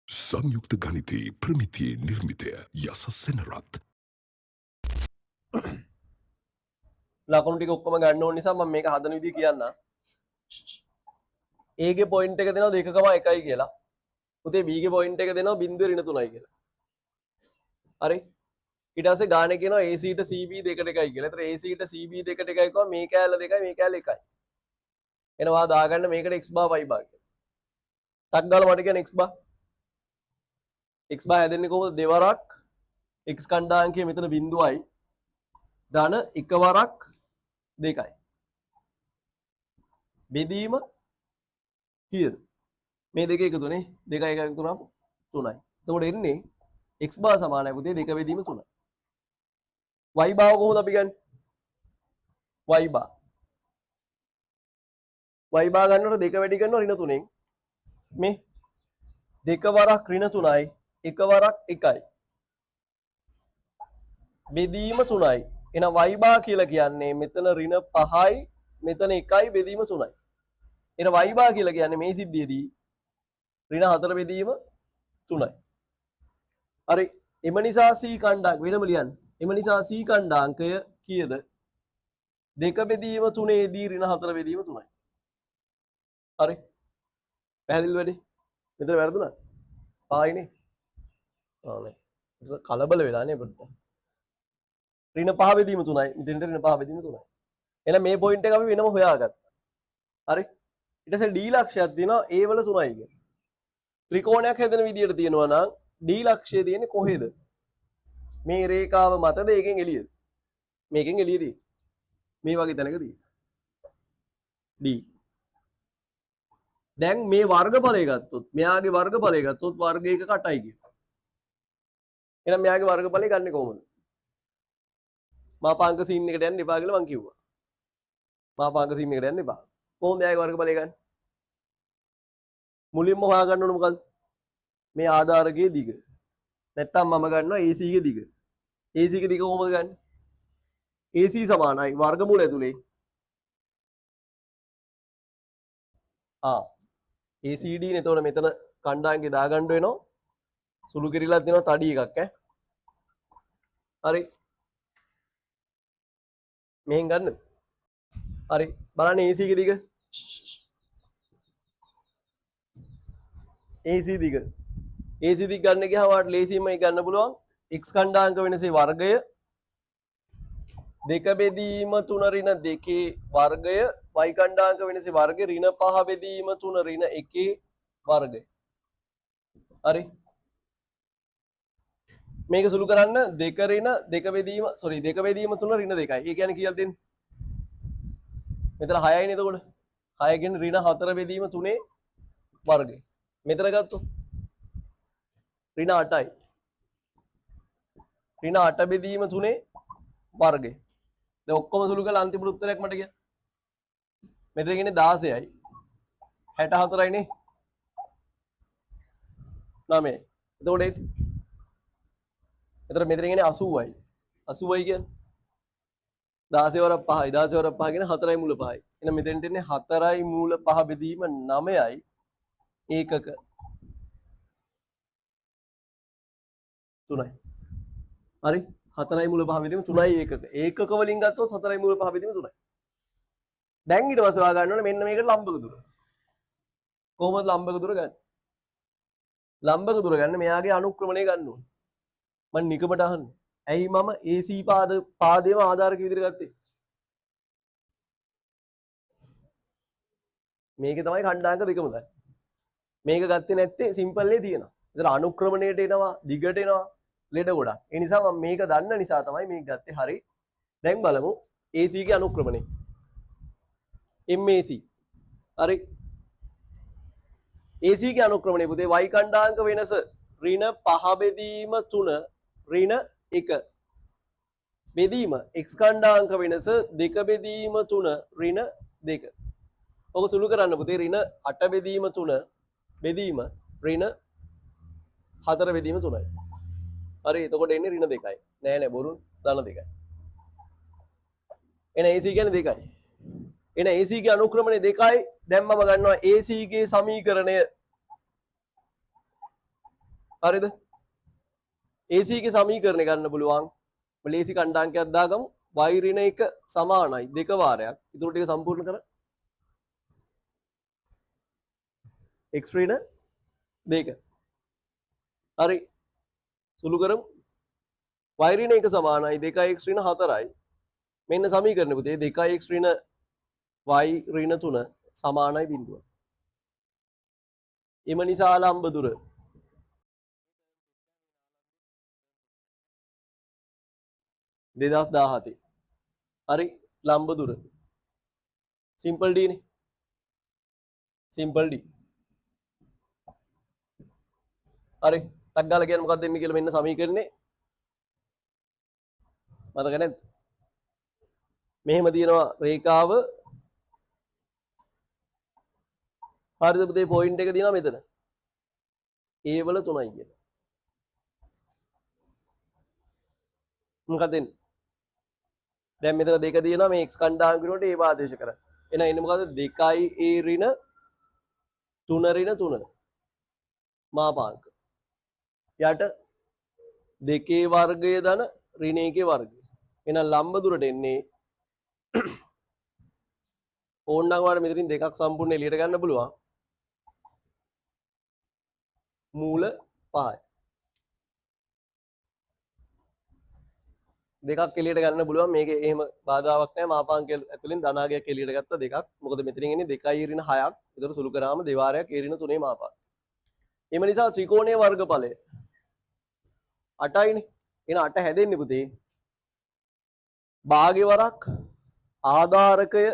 සංයුක්ත ගණිතයේ ප්‍රමිතියේ නිර්මිතය යස සෙනරත්. ලකුණු ටික ඔක්කොම ගන්න ඕන නිසා මම මේක හදන විදිය කියන්න. A ගේ පොයින්ට් එක දෙනවා 2.1 කියලා. පුතේ B ගේ පොයින්ට් එක දෙනවා 0.3යි කියලා. හරි. ඊට පස්සේ ගානේ කියනවා AC ට CB 2.1යි කියලා. ඒතර AC ට CB 2.1යි කොහොම මේ කෑල්ල 2යි මේ කෑල්ල 1යි. එනවා දාගන්න මේකට x bar y bar කියලා. ටක් දාලා මට කියන්න x bar. x bar හැදෙන්නේ කොහොමද? දෙවරක් x කණ්ඩායමකයේ මෙතන බිඳුවයි ධන එකවරක් 2යි. බෙදීම කීයද? මේ දෙක එකතුනේ 2 1 එකතු කරාම 3යි. එතකොට එන්නේ x bar සමානයි පුතේ 2 බෙදීම 3යි. y bar කොහොමද අපි ගන්නේ? y bar ගන්නකොට 2 වැඩි කරනවා ඍණ 3ෙන්. මේ 2 වරක් ඍණ 3යි 1 වරක් 1යි. බෙදීම 3යි. එහෙනම් y bar කියලා කියන්නේ මෙතන ඍණ 5යි මෙතන 1යි බෙදීම 3යි. එහෙනම් y bar කියලා කියන්නේ මේ සිද්ධියේදී ඍණ 4 බෙදීම 3යි. හරි. එම නිසා c කණ්ඩායම වෙනම ලියන්න. එම නිසා c කණ්ඩාංකය කීයද? 2 බෙදීම 3 දී ඍණ 4 බෙදීම 3යි. හරි. පැහැදිලිද වැඩි? මෙතන වැරදුනා? ආයිනේ. ආනේ. කලබල වෙලානේ පොඩ්ඩක්. ඍණ 5 බෙදීම 3යි. මෙතනට ඍණ 5 බෙදීම 3යි. එහෙනම් මේ පොයින්ට් එක අපි වෙනම හොයාගත්තා. හරි. ඊට පස්සේ d ලක්ෂයක් තියෙනවා a වල 3යි කියලා. ත්‍රිකෝණයක් හැදෙන විදියට තියෙනවා නම් d ලක්ෂය තියෙන්නේ කොහෙද? මේ රේඛාව මතද එකෙන් එළියද? මේකෙන් එළියදී. මේ වගේ තැනක තියෙනවා. d. දැන් මේ වර්ගඵලය ගත්තොත් මෙයාගේ වර්ගඵලය ගත්තොත් වර්ගයක කටයි කියනවා. එහෙනම් මෙයාගේ වර්ගඵලය ගන්නෙ කොහොමද? මාපාංක සීන් එකට යන්න එපා කියලා මං කිව්වා. මාපාංක සීන් එකට යන්න එපා. කොහොමද මෙයාගේ වර්ගඵලය ගන්න? මුලින්ම හොයාගන්න ඕන මොකද්ද? මේ ආධාරකයේ දිග. නැත්තම් මම ගන්නවා AC ගේ දිග. AC ගේ දිග කොහොමද ගන්නේ? AC සමානයි වර්ගමූල ඇතුලේ ACD නේ. එතකොට මෙතන කණ්ඩායමේ දාගන්න වෙනවා. සුළු කිරිලක් දෙනවා තඩි එකක් ඈ. හරි. මෙහෙන් ගන්න. හරි. බලන්න AC ගේ දිග. AC දිග. AC දිග ගන්න ගියාම වාට ලේසියෙන්ම ගන්න පුළුවන්. x කණ්ඩායමක වෙනසේ වර්ගය 2 බෙදීම 3 ඍණ 2 වර්ගය y කණ්ඩායමක වෙනසේ වර්ගය ඍණ 5 බෙදීම 3 ඍණ 1 වර්ගය. හරි. මේක සුළු කරන්න 2 ඍණ 2 බෙදීම 2 බෙදීම 3 ඍණ 2යි. ඒ කියන්නේ කීයද දෙන්නේ? මෙතන 6යි නේද එතකොට? 6 කියන්නේ ඍණ 4 බෙදීම 3 වර්ගය. මෙතන ගත්තොත් ඍණ 8යි. ඍණ 8 බෙදීම 3 වර්ගය. දැන් ඔක්කොම සුළු කරලා අන්තිම උත්තරයක් මට කියන්න. මෙතන කියන්නේ 16යි. 64යි නේ. 9. එතකොට මෙතන කියන්නේ 80යි. 80යි කියන්නේ 16 වරක් 5යි. 16 වරක් 5 කියන්නේ 4යි මූල 5යි. එහෙනම් මෙතෙන්ට එන්නේ 4යි මූල 5 බෙදීම 9යි ඒකක 3යි. හරි. 4යි මූල 5 බෙදීම 3යි ඒකක. ඒකක වලින් ගත්තොත් 4යි මූල 5 බෙදීම 3යි. දැන් ඊට පස්සේ ඔයා ගන්න ඕනේ මෙන්න මේකට ලම්බක දුර. කොහොමද ලම්බක දුර ගන්නේ? ලම්බක දුර ගන්න මෙයාගේ අනුක්‍රමණය ගන්න ඕනේ. මම නිකමට අහන්නේ. ඇයි මම AC පාදේම ආධාරක විදිහට ගත්තේ? මේක තමයි කණ්ඩායමක දෙකම ගන්න. මේක ගත්තේ නැත්තේ සිම්පල් නේ තියෙනවා. ඒතර අනුක්‍රමණයට එනවා, දිගට එනවා, ලෙඩ ගොඩක්. ඒ නිසා මම මේක දන්න නිසා තමයි මේක ගත්තේ. හරි. දැන් බලමු AC ගේ අනුක්‍රමණය. MAC. හරි. AC ගේ අනුක්‍රමණය පුතේ y කණ්ඩායමක වෙනස ඍණ 5 බෙදීම 3 ඍණ 1 බෙදීම x කණ්ඩායමක වෙනස 2 බෙදීම 3 ඍණ 2. ඔක සුළු කරන්න පුතේ ඍණ 8 බෙදීම 3 බෙදීම ඍණ 4 බෙදීම 3යි. හරි. එතකොට එන්නේ ඍණ 2යි. නෑ බොරු ධන 2යි. එන AC කියන්නේ 2යි. එන AC ගේ අනුක්‍රමණය 2යි. දැන් මම ගන්නවා AC ගේ සමීකරණය හරිද? AC එකේ සමීකරණය ගන්න පුළුවන්. ලේසි කණ්ඩාංකයක් දාගමු. y ඍණ 1 සමානයි දෙක වාරයක්. ඊටු ටික සම්පූර්ණ කර x ඍණ 2. හරි. සුළු කරමු. y ඍණ 1 සමානයි 2x ඍණ 4යි. මෙන්න සමීකරණය පුතේ 2x ඍණ y ඍණ 3 සමානයි 0. එම නිසා ලම්බ දුර දෙදස් දාහතේ. හරි ලම්බ දුර සිම්පල් ඩ නේ. සිම්පල් ඩ. හරි ටක් ගාලා කියන්නේ මොකක්ද දෙන්නේ කියලා මෙන්න සමීකරණේ මතක නැද්ද? මෙහෙම තියෙනවා රේඛාව. හරිද පුතේ පොයින්ට් එක තියෙනවා මෙතන. A වල 3යි කියලා. මොකක්ද දෙන්නේ? දැන් මෙතන දෙක තියෙනවා මේ x කණ්ඩායම කිනෝට A ආදේශ කරා. එහෙනම් එන්නේ මොකද්ද? 2a ඍණ 3 ඍණ 3 මාපාංක. යට 2a වර්ගය ධන ඍණ 1 වර්ගය. එහෙනම් ලම්බ දුරට එන්නේ ඕනනම් වාට මෙතනින් දෙකක් සම්පූර්ණ එළියට ගන්න පුළුවන්. මූල 5යි. දෙකක් එළියට ගන්න පුළුවන්. මේකේ එහෙම බාධාවක් නැහැ. මාපාංක ඇතුලෙන් ධනාගයක් එළියට ගත්ත දෙකක්. මොකද මෙතනින් එන්නේ 2i ඍණ 6ක්. ඒතර සුළු කරාම දෙවාරයක් a ඍණ 3 මාපාංක. එම නිසා ත්‍රිකෝණයේ වර්ගඵලය 8යිනේ. එහෙනම් 8 හැදෙන්නේ පුතේ. භාග්‍යවරක් ආධාරකය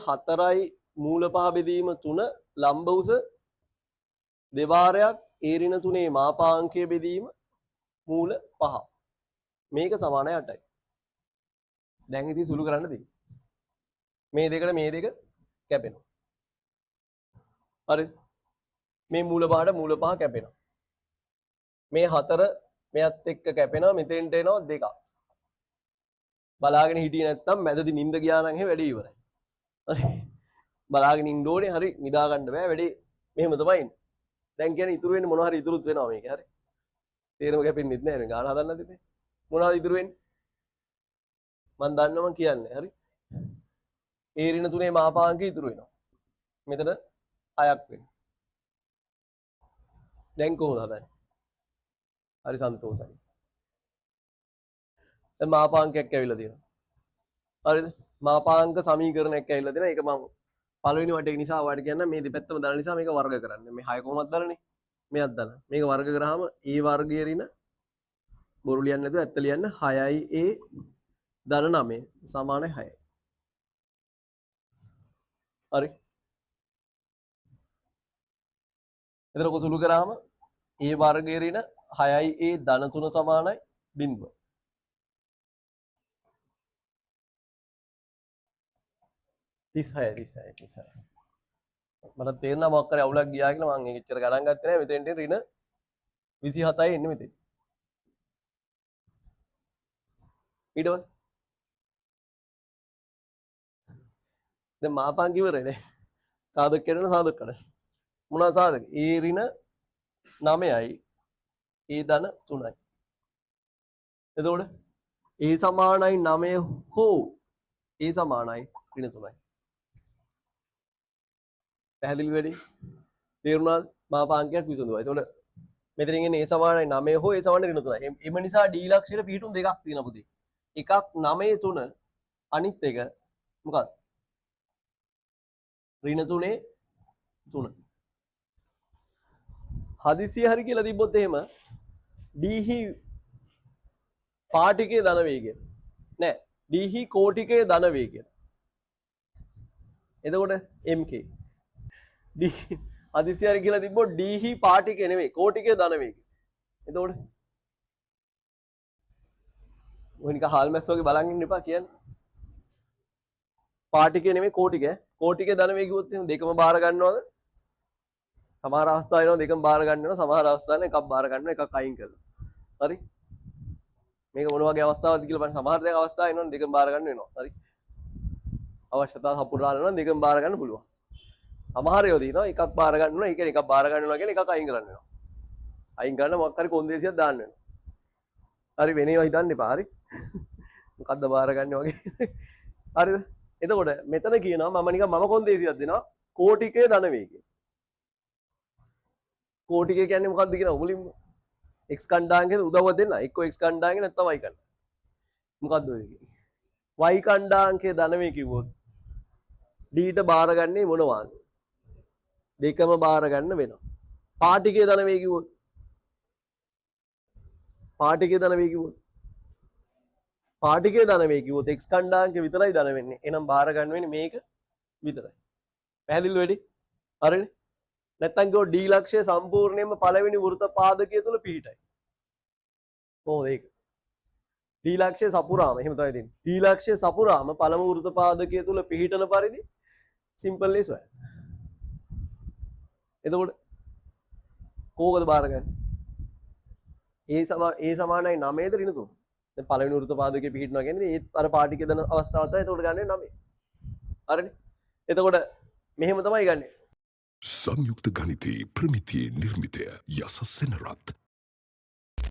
4යි මූල 5 බෙදීම 3 ලම්බ උස දෙවාරයක් a ඍණ 3 මාපාංකය බෙදීම මූල 5. මේක සමානයි 8යි. දැන් ඉතින් සුළු කරන්න දෙයි. මේ දෙකට මේ දෙක කැපෙනවා. හරි. මේ මූල 5 කැපෙනවා. මේ 4 මෙයත් එක්ක කැපෙනවා. මෙතෙන්ට එනවා 2ක්. බලාගෙන හිටියේ නැත්තම් මැදදී නිින්ද ගියා නම් එහෙ වැඩේ ඉවරයි. හරි. බලාගෙන ඉන්න ඕනේ. හරි. නිදා ගන්න බෑ. වැඩේ මෙහෙම තමයි. දැන් කියන්නේ ඉතුරු වෙන්නේ මොනවා හරි ඉතුරුත් වෙනවා මේක. හරි. තේරෙම කැපෙන්නෙත් නෑ නේ. ගාන හදන්න දෙපේ. මොනවද ඉතුරු වෙන්නේ? මම දන්නවා මම කියන්නේ. හරි. a ඍණ 3 මාපාංකය ඉතුරු වෙනවා. මෙතන 6ක් වෙනවා. දැන් කොහොමද හදන්නේ? හරි සන්තෝෂයි. දැන් මාපාංකයක් ඇවිල්ලා තියෙනවා. හරිද? මාපාංක සමීකරණයක් ඇවිල්ලා තියෙනවා. ඒක මම පළවෙනි වටේ නිසා ඔයාලට කියන්න මේ දෙපැත්තම දාන නිසා මේක වර්ග කරන්න. මේ 6 කොහොමද දාලානේ? මෙයක් දාලා. මේක වර්ග කරාම a වර්ගය ඍණ බොරු ලියන්න නැතුව ඇත්ත ලියන්න 6i a ධන 9 සමාන 6යි. හරි. එතන කොසුළු කරාම a වර්ගය ඍණ 6i a ධන 3 සමානයි 0. මට තේරෙනවා මොකක් කරේ අවුලක් ගියා කියලා මම එච්චර ගණන් ගත්තේ නැහැ. මෙතෙන්ට ඍණ 27යි එන්නේ මෙතෙන්. ඊට පස්සේ දැන් මාපාංක ඉවරයි නේ. සාධක කරන සාධක කරන. මොනවා සාධක? a ඍණ 9යි a ධන 3යි. එතකොට a සමානයි 9 හෝ a සමානයි ඍණ 3යි. පැහැදිලි වෙන්නේ? තේරුණාද? මාපාංකයක් විසඳුවා. එතකොට මෙතනින් එන්නේ a සමානයි 9 හෝ a සමානයි ඍණ 3යි. එම නිසා d ලක්ෂයට පිටුම් දෙකක් තියෙනවා පුතේ. එකක් 9 3 අනිත් එක මොකක්ද? ඍණ 3 3. හදිසිය හරි කියලා තිබ්බොත් එහෙම d හි පාටිකයේ ධන වේගය නෑ d හි කෝටිකයේ ධන වේගය. එතකොට mk d හදිසිය හරි කියලා තිබ්බොත් d හි පාටිකය නෙවෙයි කෝටිකයේ ධන වේගය. එතකොට ඔය නිකන් හාල් මැස් වගේ බලන් ඉන්න එපා කියන්නේ. පාටිකය නෙමෙයි කෝටිකය. කෝටිකයේ ධන වේගය කිව්වොත් එහෙනම් දෙකම බාර ගන්නවද? සමහර අවස්ථා වෙනවා දෙකම බාර ගන්න වෙනවා. සමහර අවස්ථා වල එකක් බාර ගන්නවා එකක් අයින් කරනවා. හරි? මේක මොන වගේ අවස්ථාවක්ද කියලා බලන්න. සමහර දෙයක් අවස්ථා වෙනවා දෙකම බාර ගන්න වෙනවා. හරි? අවශ්‍යතාව සපුරාලා නම් දෙකම බාර ගන්න පුළුවන්. සමහර ඒවා තියෙනවා එකක් බාර ගන්න වෙනවා. ඒ කියන්නේ එකක් බාර ගන්න වෙනවා කියන්නේ එකක් අයින් කරන්න වෙනවා. අයින් කරන්න මොකක් හරි කොන්දේසියක් දාන්න වෙනවා. හරි වෙන ඒවා හිතන්න එපා. හරි. මොකද්ද බාරගන්නේ වගේ. හරිද? එතකොට මෙතන කියනවා මම නිකන් මම කොන්දේසියක් දෙනවා කෝටිකයේ ධනවේගය. කෝටිකය කියන්නේ මොකක්ද කියනවා මුලින්ම x කණ්ඩායමකට උදව්ව දෙන්න. එක්ක x කණ්ඩායමක නැත්නම් y කණ්ඩායම. මොකද්ද ඔය කියන්නේ? y කණ්ඩායමකේ ධනවේගය කිව්වොත් d ට බාරගන්නේ මොනවාද? දෙකම බාරගන්න වෙනවා. පාටිකයේ ධනවේගය කිව්වොත් පාටිකයේ ධනවේගය කිව්වොත් පාටිකයේ ධනවේගය කිව්වොත් x කණ්ඩායමක විතරයි ධන වෙන්නේ. එහෙනම් බාරගන්න වෙන්නේ මේක විතරයි. පැහැදිලිද වැඩි? හරිනේ? නැත්තම් ගෝ D ලක්ෂය සම්පූර්ණයෙන්ම පළවෙනි වෘත්ත පාදකය තුල පිහිටයි. කොහොමද ඒක? D ලක්ෂය සපුරාම එහෙම තමයි දෙන්නේ. D ලක්ෂය සපුරාම පළමු වෘත්ත පාදකය තුල පිහිටන පරිදි සිම්පල්ලි සොයන්න. එතකොට කෝකද බාරගන්නේ? A සමානයි 9ද ඍණ 3. දැන් පළවෙනි වෘත්ත පාදකයේ පිහිටනවා කියන්නේ ඒ අර පාටිකේ දන අවස්ථාව තමයි. එතකොට ගන්නේ 9. හරිනේ? එතකොට මෙහෙම තමයි ගන්නේ. සංයුක්ත ගණිතයේ ප්‍රමිතියේ නිර්මිතය යස සෙනරත්